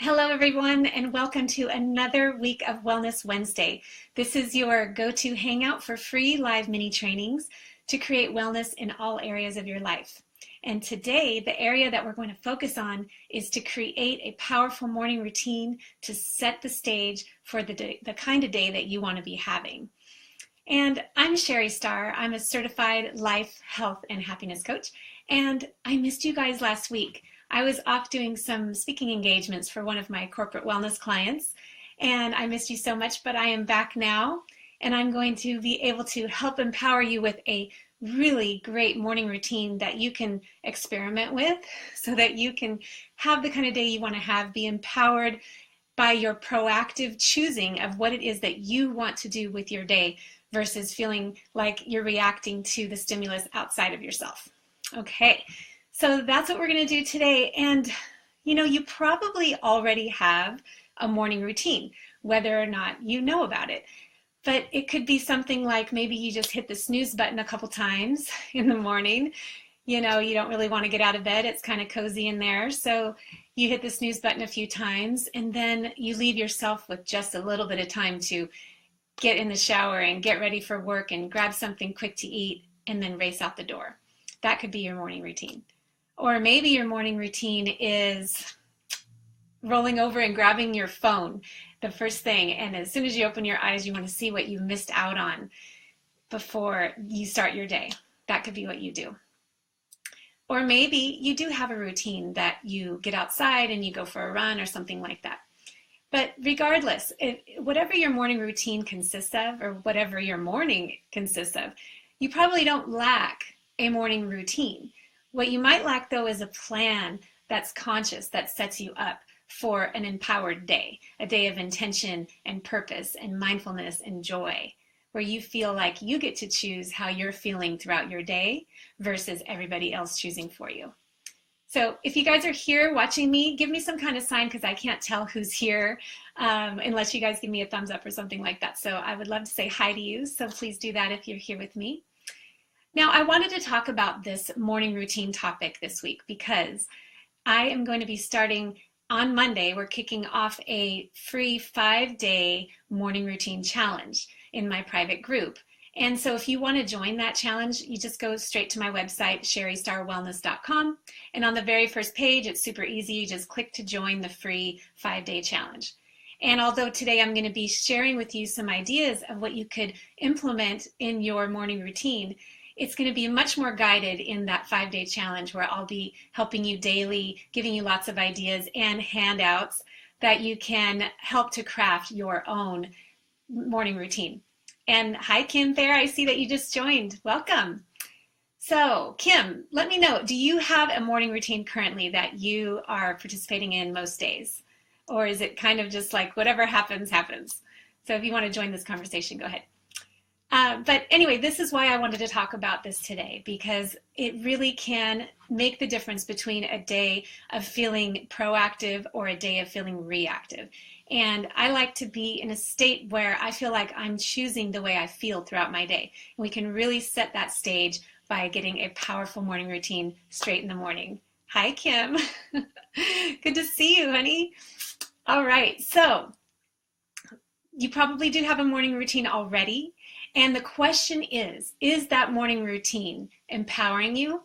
Hello, everyone, and welcome to another week of Wellness Wednesday. This is your go-to hangout for free live mini trainings to create wellness in all areas of your life. And today, the area that we're going to focus on is to create a powerful morning routine to set the stage for the kind of day that you want to be having. And I'm Sherry Starr. I'm a certified life, health, and happiness coach. And I missed you guys last week. I was off doing some speaking engagements for one of my corporate wellness clients, and I missed you so much, but I am back now, and I'm going to be able to help empower you with a really great morning routine that you can experiment with so that you can have the kind of day you want to have, be empowered by your proactive choosing of what it is that you want to do with your day versus feeling like you're reacting to the stimulus outside of yourself. Okay. So that's what we're going to do today. And, you probably already have a morning routine, whether or not you know about it. But it could be something like maybe you just hit the snooze button a couple times in the morning. You don't really want to get out of bed. It's kind of cozy in there. So you hit the snooze button a few times, and then you leave yourself with just a little bit of time to get in the shower and get ready for work and grab something quick to eat and then race out the door. That could be your morning routine. Or maybe your morning routine is rolling over and grabbing your phone the first thing, and as soon as you open your eyes, you want to see what you missed out on before you start your day. That could be what you do. Or maybe you do have a routine that you get outside and you go for a run or something like that. But regardless, whatever your morning routine consists of, or whatever your morning consists of, you probably don't lack a morning routine. What you might lack, though, is a plan that's conscious, that sets you up for an empowered day, a day of intention and purpose and mindfulness and joy, where you feel like you get to choose how you're feeling throughout your day versus everybody else choosing for you. So if you guys are here watching me, give me some kind of sign because I can't tell who's here unless you guys give me a thumbs up or something like that. So I would love to say hi to you, so please do that if you're here with me. Now, I wanted to talk about this morning routine topic this week because I am going to be starting on Monday. We're kicking off a free 5-day morning routine challenge in my private group. And so if you want to join that challenge, you just go straight to my website, sherrystarwellness.com. And on the very first page, it's super easy. You just click to join the free 5-day challenge. And although today I'm going to be sharing with you some ideas of what you could implement in your morning routine, it's going to be much more guided in that 5-day challenge where I'll be helping you daily, giving you lots of ideas and handouts that you can help to craft your own morning routine. And hi, Kim there. I see that you just joined. Welcome. So, Kim, let me know, do you have a morning routine currently that you are participating in most days? Or is it kind of just like whatever happens, happens? So if you want to join this conversation, go ahead. But anyway, this is why I wanted to talk about this today, because it really can make the difference between a day of feeling proactive or a day of feeling reactive. And I like to be in a state where I feel like I'm choosing the way I feel throughout my day. And we can really set that stage by getting a powerful morning routine straight in the morning. Hi, Kim. Good to see you, honey. All right, so you probably do have a morning routine already. And the question is that morning routine empowering you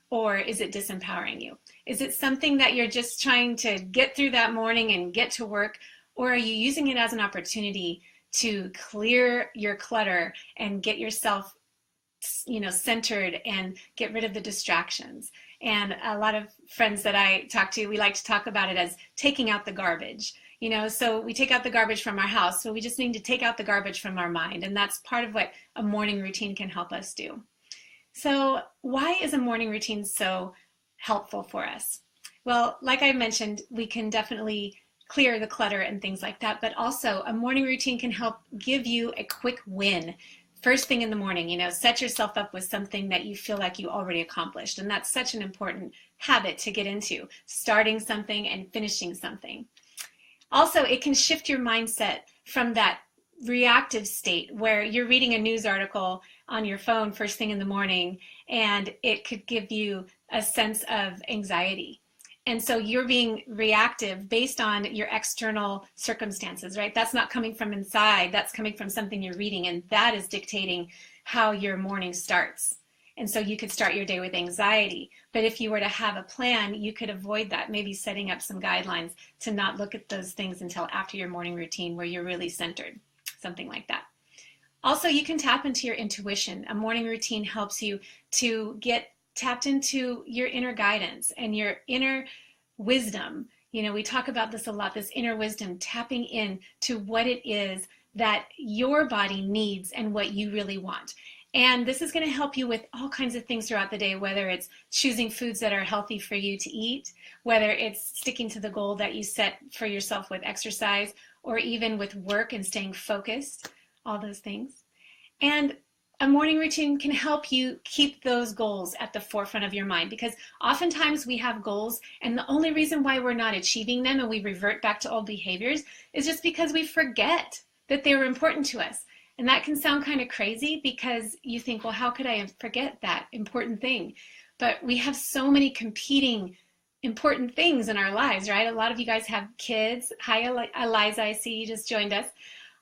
or is it disempowering you? Is it something that you're just trying to get through that morning and get to work, or are you using it as an opportunity to clear your clutter and get yourself, centered and get rid of the distractions? And a lot of friends that I talk to, we like to talk about it as taking out the garbage. So we take out the garbage from our house, so we just need to take out the garbage from our mind, and that's part of what a morning routine can help us do. So why is a morning routine so helpful for us? Well, like I mentioned, we can definitely clear the clutter and things like that, but also a morning routine can help give you a quick win. First thing in the morning, set yourself up with something that you feel like you already accomplished, and that's such an important habit to get into, starting something and finishing something. Also, it can shift your mindset from that reactive state where you're reading a news article on your phone first thing in the morning and it could give you a sense of anxiety. And so you're being reactive based on your external circumstances, right? That's not coming from inside. That's coming from something you're reading, and that is dictating how your morning starts. And so you could start your day with anxiety. But if you were to have a plan, you could avoid that, maybe setting up some guidelines to not look at those things until after your morning routine where you're really centered, something like that. Also, you can tap into your intuition. A morning routine helps you to get tapped into your inner guidance and your inner wisdom. You know, we talk about this a lot, this inner wisdom, tapping in to what it is that your body needs and what you really want. And this is going to help you with all kinds of things throughout the day, whether it's choosing foods that are healthy for you to eat, whether it's sticking to the goal that you set for yourself with exercise, or even with work and staying focused, all those things. And a morning routine can help you keep those goals at the forefront of your mind, because oftentimes we have goals and the only reason why we're not achieving them and we revert back to old behaviors is just because we forget that they were important to us. And that can sound kind of crazy because you think, well, how could I forget that important thing? But we have so many competing important things in our lives, right? A lot of you guys have kids. Hi, Eliza, I see you just joined us.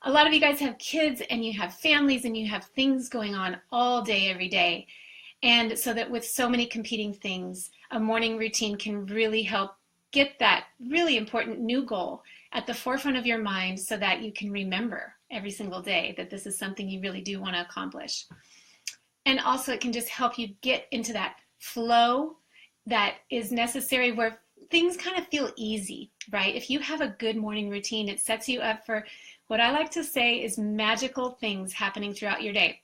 A lot of you guys have kids and you have families and you have things going on all day, every day. And so that with so many competing things, a morning routine can really help get that really important new goal at the forefront of your mind so that you can remember every single day that this is something you really do want to accomplish. And also it can just help you get into that flow that is necessary where things kind of feel easy, right? If you have a good morning routine, it sets you up for what I like to say is magical things happening throughout your day,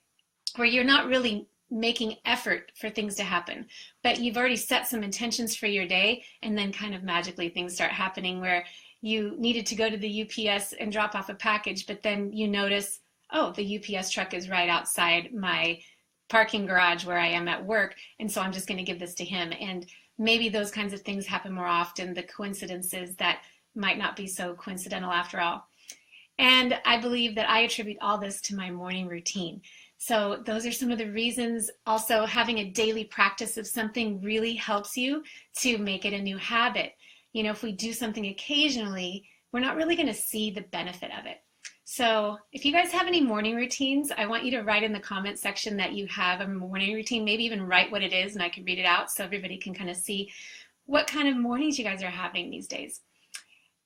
where you're not really making effort for things to happen, but you've already set some intentions for your day, and then kind of magically things start happening where you needed to go to the UPS and drop off a package, but then you notice, oh, the UPS truck is right outside my parking garage where I am at work, and so I'm just going to give this to him. And maybe those kinds of things happen more often, the coincidences that might not be so coincidental after all. And I believe that I attribute all this to my morning routine. So those are some of the reasons. Also, having a daily practice of something really helps you to make it a new habit. You know, if we do something occasionally, we're not really going to see the benefit of it. So if you guys have any morning routines, I want you to write in the comment section that you have a morning routine, maybe even write what it is and I can read it out so everybody can kind of see what kind of mornings you guys are having these days.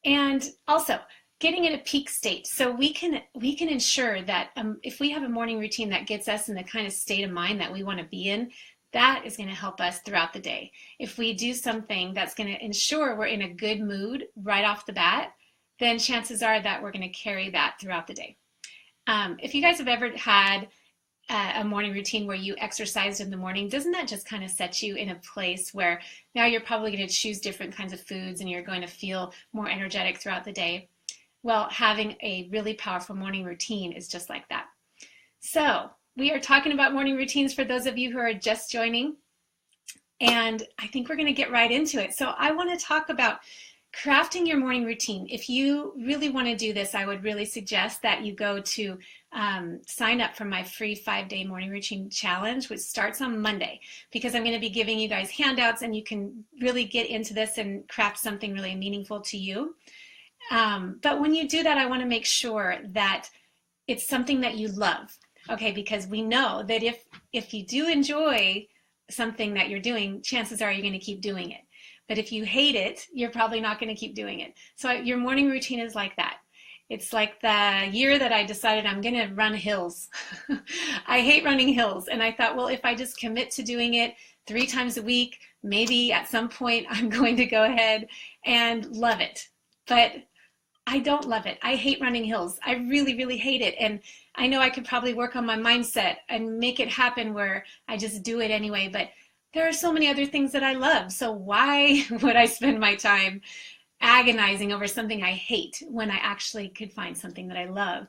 And also, getting in a peak state. So we can ensure that if we have a morning routine that gets us in the kind of state of mind that we want to be in, that is going to help us throughout the day. If we do something that's going to ensure we're in a good mood right off the bat, then chances are that we're going to carry that throughout the day. If you guys have ever had a morning routine where you exercised in the morning, doesn't that just kind of set you in a place where now you're probably going to choose different kinds of foods and you're going to feel more energetic throughout the day? Well, having a really powerful morning routine is just like that. So we are talking about morning routines for those of you who are just joining, and I think we're going to get right into it. So I want to talk about crafting your morning routine. If you really want to do this, I would really suggest that you go to sign up for my free 5-day morning routine challenge, which starts on Monday, because I'm going to be giving you guys handouts and you can really get into this and craft something really meaningful to you. But when you do that, I want to make sure that it's something that you love, okay? Because we know that if you do enjoy something that you're doing, chances are you're going to keep doing it. But if you hate it, you're probably not going to keep doing it. So your morning routine is like that. It's like the year that I decided I'm going to run hills. I hate running hills. And I thought, well, if I just commit to doing it 3 times a week, maybe at some point I'm going to go ahead and love it. But I don't love it. I hate running hills. I really, really hate it. And I know I could probably work on my mindset and make it happen where I just do it anyway. But there are so many other things that I love. So why would I spend my time agonizing over something I hate when I actually could find something that I love?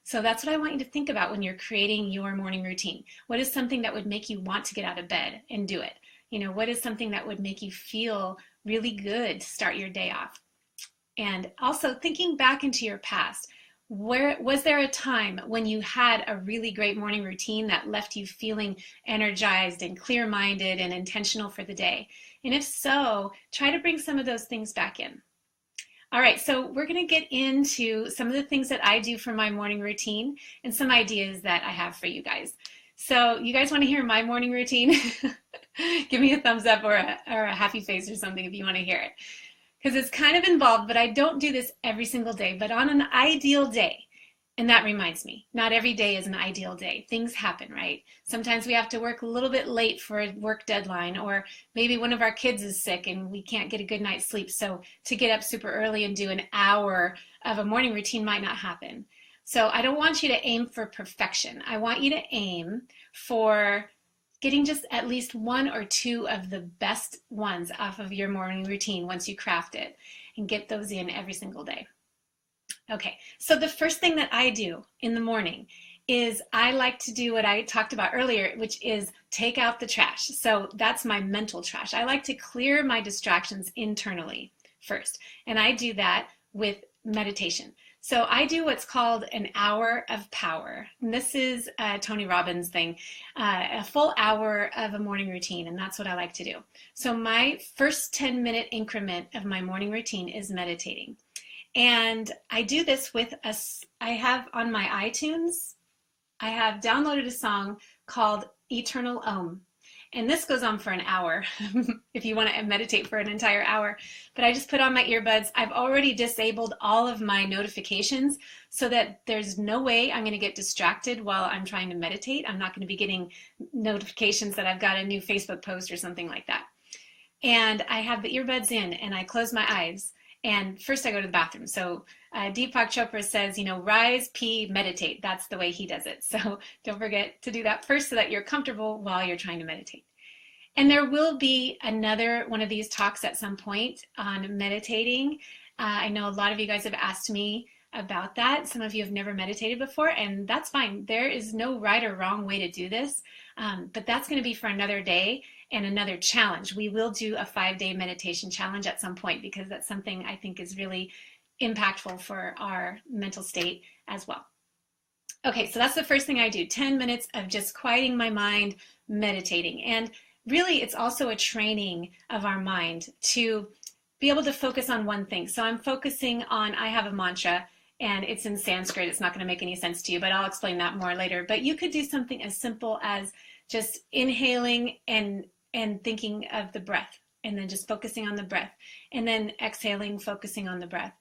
So that's what I want you to think about when you're creating your morning routine. What is something that would make you want to get out of bed and do it? You know, what is something that would make you feel really good to start your day off? And also thinking back into your past, Was there a time when you had a really great morning routine that left you feeling energized and clear-minded and intentional for the day? And if so, try to bring some of those things back in. All right, so we're going to get into some of the things that I do for my morning routine and some ideas that I have for you guys. So you guys want to hear my morning routine? Give me a thumbs up or a happy face or something if you want to hear it. Because it's kind of involved, but I don't do this every single day. But on an ideal day, and that reminds me, not every day is an ideal day. Things happen, right? Sometimes we have to work a little bit late for a work deadline, or maybe one of our kids is sick and we can't get a good night's sleep. So to get up super early and do an hour of a morning routine might not happen. So I don't want you to aim for perfection. I want you to aim for getting just at least one or two of the best ones off of your morning routine once you craft it, and get those in every single day. Okay, so the first thing that I do in the morning is I like to do what I talked about earlier, which is take out the trash. So that's my mental trash. I like to clear my distractions internally first, and I do that with meditation. So I do what's called an hour of power. And this is Tony Robbins' thing, a full hour of a morning routine, and that's what I like to do. So my first 10-minute increment of my morning routine is meditating. And I do this with I have on my iTunes, I have downloaded a song called Eternal Om. And this goes on for an hour if you want to meditate for an entire hour. But I just put on my earbuds. I've already disabled all of my notifications so that there's no way I'm going to get distracted while I'm trying to meditate. I'm not going to be getting notifications that I've got a new Facebook post or something like that. And I have the earbuds in and I close my eyes. And first I go to the bathroom. So Deepak Chopra says, rise, pee, meditate. That's the way he does it. So don't forget to do that first so that you're comfortable while you're trying to meditate. And there will be another one of these talks at some point on meditating. I know a lot of you guys have asked me about that. Some of you have never meditated before, and that's fine. There is no right or wrong way to do this, but that's going to be for another day and another challenge. We will do a 5-day meditation challenge at some point because that's something I think is really impactful for our mental state as well. Okay, so that's the first thing I do, 10 minutes of just quieting my mind, meditating. And really, it's also a training of our mind to be able to focus on one thing. So I'm focusing on, I have a mantra, and it's in Sanskrit. It's not going to make any sense to you, but I'll explain that more later. But you could do something as simple as just inhaling and thinking of the breath, and then just focusing on the breath, and then exhaling, focusing on the breath.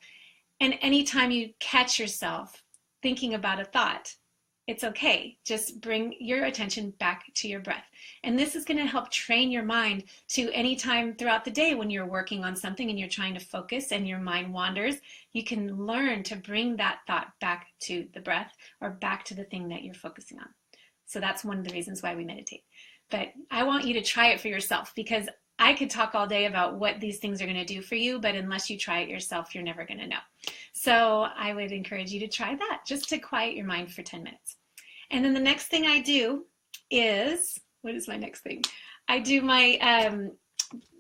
And anytime you catch yourself thinking about a thought, it's okay. Just bring your attention back to your breath. And this is going to help train your mind to any time throughout the day when you're working on something and you're trying to focus and your mind wanders, you can learn to bring that thought back to the breath or back to the thing that you're focusing on. So that's one of the reasons why we meditate. But I want you to try it for yourself, because I could talk all day about what these things are going to do for you, but unless you try it yourself, you're never going to know. So I would encourage you to try that, just to quiet your mind for 10 minutes. And then the next thing I do is, what is my next thing? I do my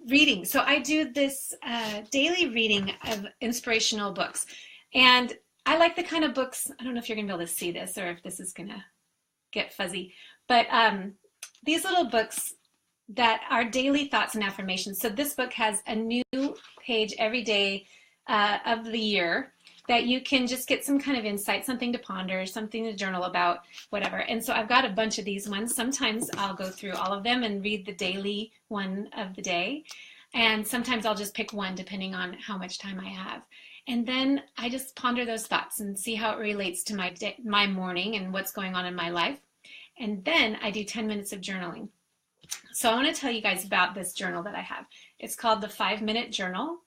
reading. So I do this daily reading of inspirational books. And I like the kind of books, I don't know if you're going to be able to see this or if this is going to get fuzzy, but these little books that are daily thoughts and affirmations. So this book has a new page every day of the year that you can just get some kind of insight, something to ponder, something to journal about, whatever. And so I've got a bunch of these ones. Sometimes I'll go through all of them and read the daily one of the day. And sometimes I'll just pick one depending on how much time I have. And then I just ponder those thoughts and see how it relates to my morning and what's going on in my life. And then I do 10 minutes of journaling. So I want to tell you guys about this journal that I have. It's called the 5-Minute Journal.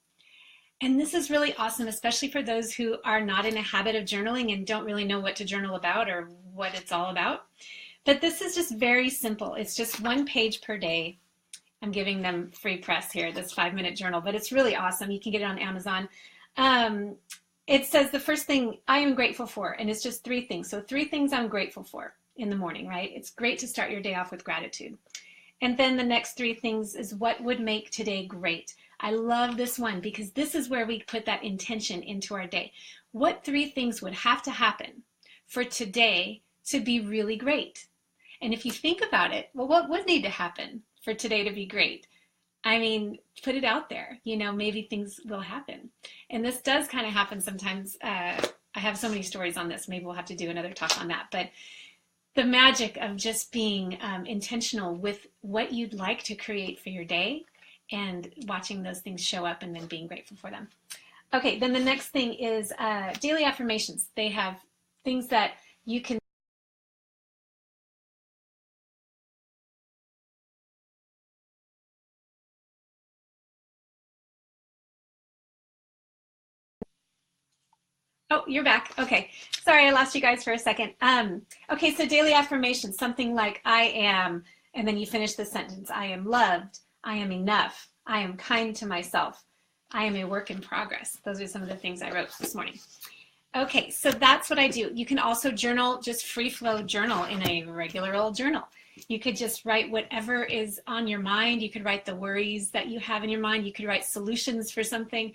And this is really awesome, especially for those who are not in a habit of journaling and don't really know what to journal about or what it's all about. But this is just very simple. It's just 1 page per day. I'm giving them free press here, this 5-minute journal, but it's really awesome. You can get it on Amazon. It says the first thing I am grateful for, and it's just 3 things. So 3 things I'm grateful for in the morning, right? It's great to start your day off with gratitude. And then the next 3 things is what would make today great. I love this one because this is where we put that intention into our day. What 3 things would have to happen for today to be really great? And if you think about it, well, what would need to happen for today to be great? I mean, put it out there, maybe things will happen. And this does kind of happen sometimes. I have so many stories on this. Maybe we'll have to do another talk on that. But the magic of just being intentional with what you'd like to create for your day and watching those things show up and then being grateful for them. Okay, then the next thing is daily affirmations. They have things that you can Oh, you're back. Okay. Sorry, I lost you guys for a second. Okay, so daily affirmations, something like I am, and then you finish the sentence. I am loved. I am enough. I am kind to myself. I am a work in progress. Those are some of the things I wrote this morning. Okay, so that's what I do. You can also journal, just free flow journal in a regular old journal. You could just write whatever is on your mind. You could write the worries that you have in your mind. You could write solutions for something.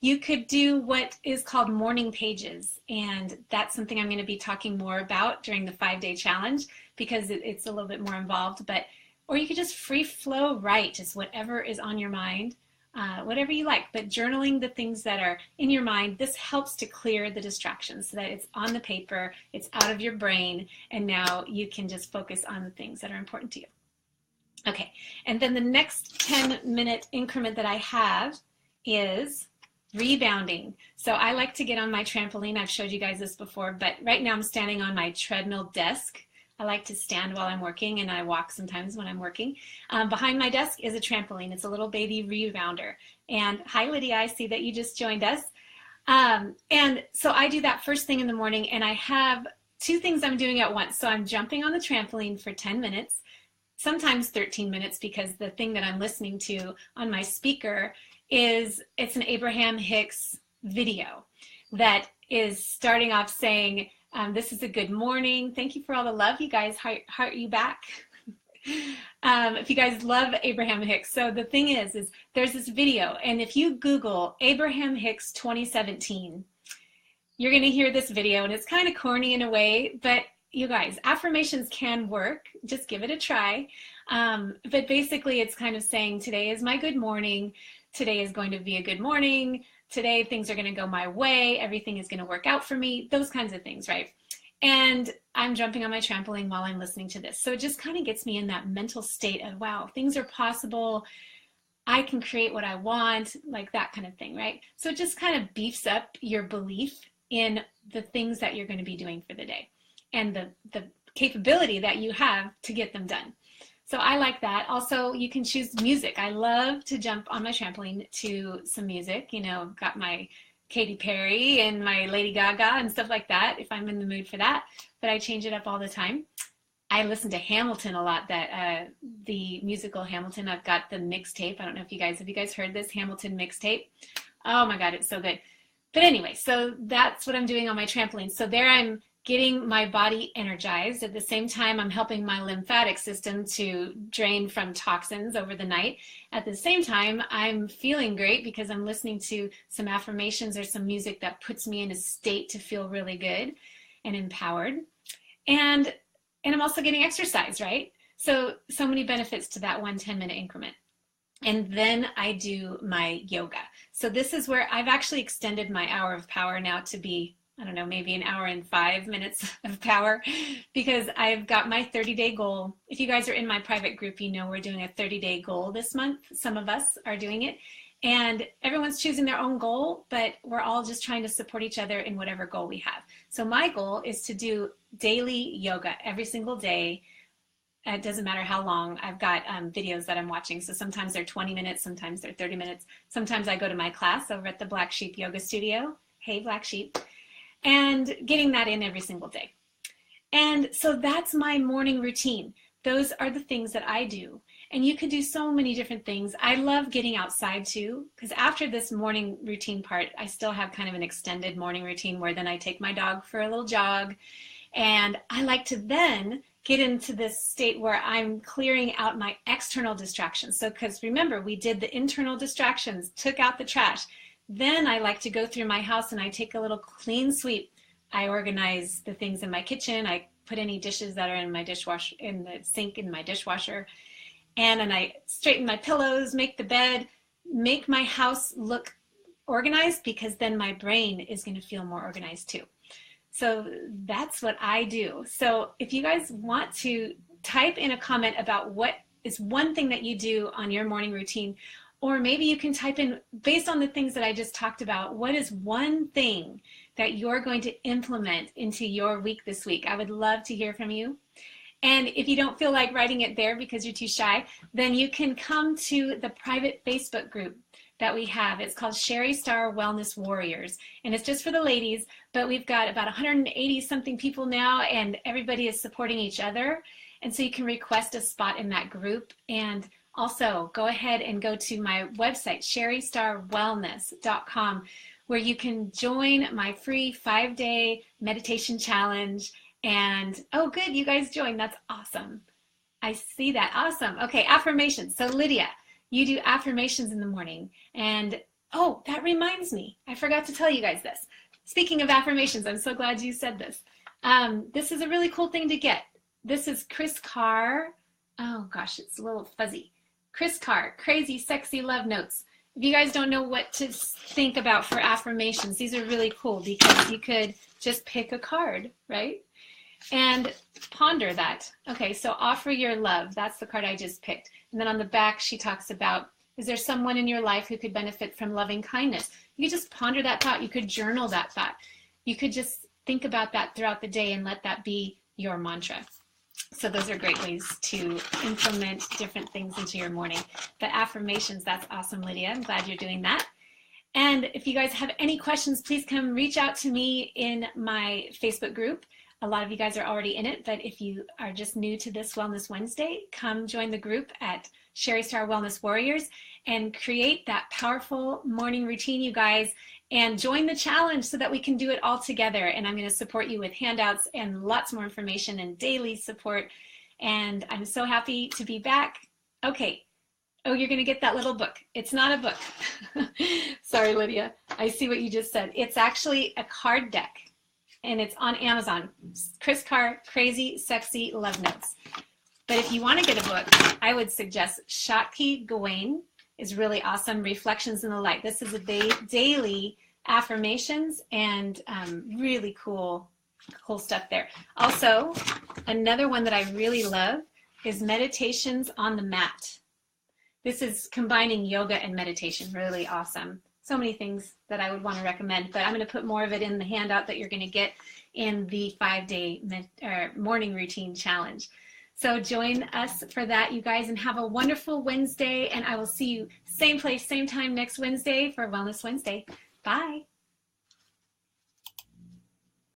You could do what is called morning pages, and that's something I'm going to be talking more about during the 5-day challenge because it's a little bit more involved. Or you could just free flow write, just whatever is on your mind, whatever you like. But journaling the things that are in your mind, this helps to clear the distractions so that it's on the paper, it's out of your brain, and now you can just focus on the things that are important to you. Okay, and then the next 10-minute increment that I have is rebounding. So I like to get on my trampoline. I've showed you guys this before, but right now I'm standing on my treadmill desk. I like to stand while I'm working, and I walk sometimes when I'm working. Behind my desk is a trampoline. It's a little baby rebounder. And hi, Lydia, I see that you just joined us. And so I do that first thing in the morning, and I have 2 things I'm doing at once. So I'm jumping on the trampoline for 10 minutes, sometimes 13 minutes, because the thing that I'm listening to on my speaker it's an Abraham Hicks video that is starting off saying, this is a good morning. Thank you for all the love, you guys. Heart you back. If you guys love Abraham Hicks. So the thing is there's this video, and if you Google Abraham Hicks 2017, you're going to hear this video, and it's kind of corny in a way, but you guys, affirmations can work. Just give it a try. But basically it's kind of saying, today is my good morning. Today is going to be a good morning. Today things are going to go my way. Everything is going to work out for me. Those kinds of things, right? And I'm jumping on my trampoline while I'm listening to this. So it just kind of gets me in that mental state of, wow, things are possible. I can create what I want, like that kind of thing, right? So it just kind of beefs up your belief in the things that you're going to be doing for the day and the capability that you have to get them done. So I like that. Also, you can choose music. I love to jump on my trampoline to some music. Got my Katy Perry and my Lady Gaga and stuff like that if I'm in the mood for that. But I change it up all the time. I listen to Hamilton a lot, the musical Hamilton. I've got the mixtape. I don't know if have you guys heard this Hamilton mixtape? Oh my God, it's so good. But anyway, so that's what I'm doing on my trampoline. So there I'm getting my body energized. At the same time, I'm helping my lymphatic system to drain from toxins over the night. At the same time, I'm feeling great because I'm listening to some affirmations or some music that puts me in a state to feel really good and empowered. And I'm also getting exercise, right? So many benefits to that 1 10-minute increment. And then I do my yoga. So this is where I've actually extended my hour of power now to be, I don't know, maybe an hour and 5 minutes of power, because I've got my 30-day goal. If you guys are in my private group, we're doing a 30-day goal this month. Some of us are doing it, and everyone's choosing their own goal, but we're all just trying to support each other in whatever goal we have. So my goal is to do daily yoga every single day. It doesn't matter how long. I've got videos that I'm watching. So sometimes they're 20 minutes, sometimes they're 30 minutes. Sometimes I go to my class over at the Black Sheep Yoga Studio. Hey, Black Sheep. And getting that in every single day. And so that's my morning routine. Those are the things that I do. And you can do so many different things. I love getting outside too, because after this morning routine part, I still have kind of an extended morning routine where then I take my dog for a little jog. And I like to then get into this state where I'm clearing out my external distractions. So, because remember, we did the internal distractions, took out the trash. Then I like to go through my house and I take a little clean sweep. I organize the things in my kitchen. I put any dishes that are in my dishwasher, in the sink in my dishwasher. And then I straighten my pillows, make the bed, make my house look organized, because then my brain is going to feel more organized too. So that's what I do. So if you guys want to type in a comment about what is one thing that you do on your morning routine, or maybe you can type in, based on the things that I just talked about, what is one thing that you're going to implement into your week this week? I would love to hear from you. And if you don't feel like writing it there because you're too shy, then you can come to the private Facebook group that we have. It's called Sherry Star Wellness Warriors, and it's just for the ladies, but we've got about 180 something people now, and everybody is supporting each other. And so you can request a spot in that group. And also go ahead and go to my website, sherrystarwellness.com, where you can join my free 5-day meditation challenge. And oh, good, you guys joined. That's awesome. I see that. Awesome. Okay, affirmations. So Lydia, you do affirmations in the morning. And oh, that reminds me, I forgot to tell you guys this. Speaking of affirmations, I'm so glad you said this. This is a really cool thing to get. This is Chris Carr. Oh gosh, it's a little fuzzy. Chris Carr, Crazy Sexy Love Notes. If you guys don't know what to think about for affirmations, these are really cool because you could just pick a card, right? And ponder that. Okay, so offer your love. That's the card I just picked. And then on the back, she talks about, is there someone in your life who could benefit from loving kindness? You could just ponder that thought. You could journal that thought. You could just think about that throughout the day and let that be your mantra. So those are great ways to implement different things into your morning. But affirmations, that's awesome, Lydia. I'm glad you're doing that. And if you guys have any questions, please come reach out to me in my Facebook group. A lot of you guys are already in it, but if you are just new to this Wellness Wednesday, come join the group at Sherry Star Wellness Warriors and create that powerful morning routine, you guys, and join the challenge so that we can do it all together. And I'm going to support you with handouts and lots more information and daily support. And I'm so happy to be back. Okay. Oh, you're going to get that little book. It's not a book. Sorry, Lydia. I see what you just said. It's actually a card deck. And it's on Amazon. Chris Carr, Crazy Sexy Love Notes. But if you want to get a book, I would suggest Shakti Gawain is really awesome. Reflections in the Light. This is a daily affirmations and really cool stuff there. Also, another one that I really love is Meditations on the Mat. This is combining yoga and meditation. Really awesome. So many things that I would want to recommend, but I'm going to put more of it in the handout that you're going to get in the 5-day morning routine challenge. So join us for that, you guys, and have a wonderful Wednesday, and I will see you same place, same time next Wednesday for Wellness Wednesday. Bye.